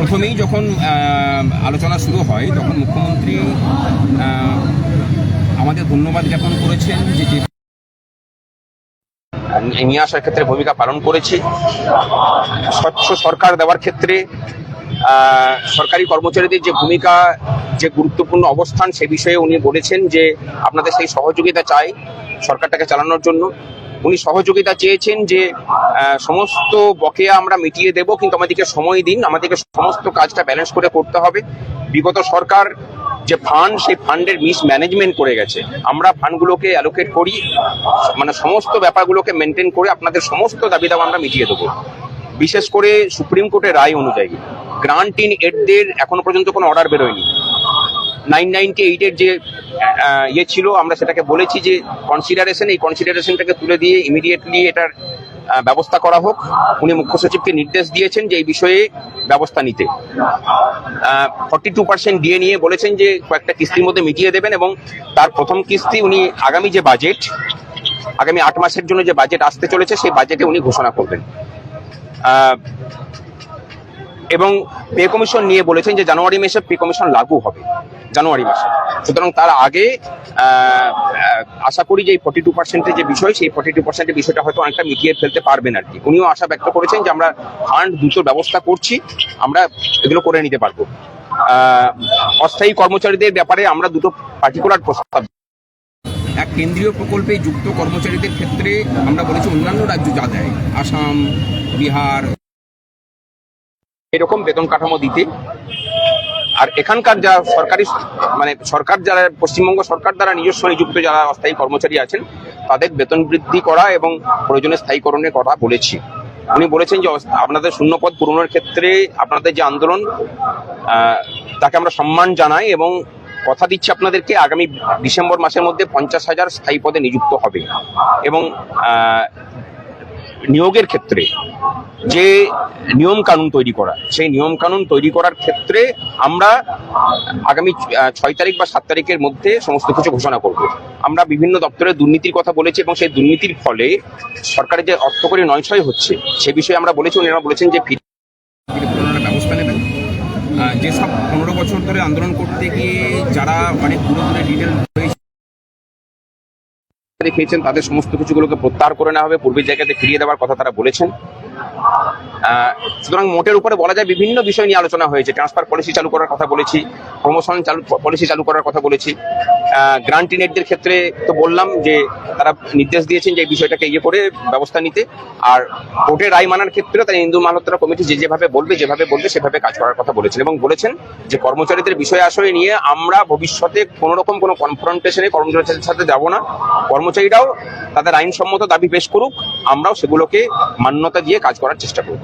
প্রথমেই যখন আলোচনা শুরু হয় তখন মুখ্যমন্ত্রী আমাদের ধন্যবাদ জ্ঞাপন করেছেন যে নিয়ে আসার ক্ষেত্রে ভূমিকা পালন করেছি। স্বচ্ছ সরকার দেওয়ার ক্ষেত্রে সরকারি কর্মচারীদের যে ভূমিকা, যে গুরুত্বপূর্ণ অবস্থান, সে বিষয়ে উনি বলেছেন যে আপনাদের সেই সহযোগিতা চাই সরকারটাকে চালানোর জন্য। উনি সহযোগিতা চেয়েছেন যে সমস্ত বকেয়া আমরা মিটিয়ে দেব, কিন্তু আমাদেরকে সময় দিন, আমাদেরকে সমস্ত কাজটা ব্যালেন্স করে করতে হবে। বিগত সরকার যে ফান্ড, সেই ফান্ডের মিসম্যানেজমেন্ট করে গেছে। আমরা ফান্ডগুলোকে অ্যালোকেট করি, মানে সমস্ত ব্যাপারগুলোকে মেনটেন করে আপনাদের সমস্ত দাবি দাবা আমরা মিটিয়ে দেবো। বিশেষ করে সুপ্রিম কোর্টের রায় অনুযায়ী গ্রান্ট ইন এডদের এখনো পর্যন্ত কোনো অর্ডার বেরোয়নি। 998-এর যে ইয়ে ছিল, আমরা সেটাকে বলেছি যে কনসিডারেশন, এই কনসিডারেশনটাকে তুলে দিয়ে ইমিডিয়েটলি এটার ব্যবস্থা করা হোক। উনি মুখ্য সচিবকে নির্দেশ দিয়েছেন যে এই বিষয়ে ব্যবস্থা নিতে। 42% দিয়ে নিয়ে বলেছেন যে কয়েকটা কিস্তির মধ্যে মিটিয়ে দেবেন, এবং তার প্রথম কিস্তি উনি আগামী যে বাজেট, আগামী 8 মাসের জন্য যে বাজেট আসতে চলেছে সেই বাজেটে উনি ঘোষণা করবেন। এবং পে কমিশন নিয়ে বলেছেন যে জানুয়ারি মাসে পে কমিশন লাগু হবে, জানুয়ারি মাসে। সুতরাং তার আগে আশা করি যে এই 42%-এর যে বিষয়, সেই 42%-এর বিষয়টা হয়তো অনেকটা মিটিয়ে ফেলতে পারবেন আর কি। উনিও আশা ব্যক্ত করেছেন যে আমরা ফান্ড দ্রুত ব্যবস্থা করছি, আমরা এগুলো করে নিতে পারবো। অস্থায়ী কর্মচারীদের ব্যাপারে আমরা দুটো পার্টিকুলার প্রস্তাব, এক কেন্দ্রীয় প্রকল্পে যুক্ত কর্মচারীদের ক্ষেত্রে আমরা বলেছি অন্যান্য রাজ্য যা দেয়, আসাম, বিহার, এরকম বেতন কাঠামো দিতে। আর এখানকার যারা সরকারি, মানে সরকার যারা, পশ্চিমবঙ্গ সরকার দ্বারা নিজস্ব নিযুক্ত যারা অস্থায়ী কর্মচারী আছেন তাদের বেতন বৃদ্ধি করা এবং প্রয়োজনে স্থায়ীকরণের কথা বলেছি। উনি বলেছেন যে আপনাদের শূন্যপদ পূরণের ক্ষেত্রে আপনাদের যে আন্দোলন, তাকে আমরা সম্মান জানাই এবং কথা দিচ্ছি আপনাদেরকে আগামী ডিসেম্বর মাসের মধ্যে 50,000 স্থায়ী পদে নিযুক্ত হবে। এবং নিয়োগের ক্ষেত্রে যে নিয়ম কানুন তৈরি করা, সেই নিয়ম কানুন তৈরি করার ক্ষেত্রে আমরা আগামী 6 তারিখ বা 7 তারিখের মধ্যে সমস্ত কিছু ঘোষণা করব। আমরা বিভিন্ন দপ্তরের দুর্নীতির কথা বলেছি এবং সেই দুর্নীতির ফলে সরকারের যে অর্থকরী নয়ছয় হচ্ছে সে বিষয়ে আমরা বলেছি। ওনারা বলেছেন যে ব্যবস্থা নেবেন। যেসব 15 বছর ধরে আন্দোলন করতে গিয়ে যারা অনেক দূরে ডিটেল দেখিয়েছেন তাদের সমস্ত কিছুগুলোকে প্রত্যাহার করে নেওয়া হবে, পূর্বের জায়গাতে ফিরিয়ে দেওয়ার কথা তারা বলেছেন। সুতরাং মোটের উপরে বলা যায় বিভিন্ন বিষয় নিয়ে আলোচনা হয়েছে। ট্রান্সফার পলিসি চালু করার কথা বলেছি, প্রমোশন পলিসি চালু করার কথা বলেছি। গ্রান্ট ইন এডদের ক্ষেত্রে তো বললাম যে তারা নির্দেশ দিয়েছেন যে এই বিষয়টাকে ইয়ে করে ব্যবস্থা নিতে। আর কোর্টের রায় মানার ক্ষেত্রে তারা ইন্দু মালহোত্রা কমিটি যেভাবে বলবে সেভাবে কাজ করার কথা বলেছেন। এবং বলেছেন যে কর্মচারীদের বিষয় আশয় নিয়ে আমরা ভবিষ্যতে কোনো রকম কোনো কনফ্রন্টেশনে কর্মচারীদের সাথে যাব না। কর্মচারীরাও তাদের আইনসম্মত দাবি পেশ করুক, আমরাও সেগুলোকে মান্যতা দিয়ে কাজ করার চেষ্টা করব।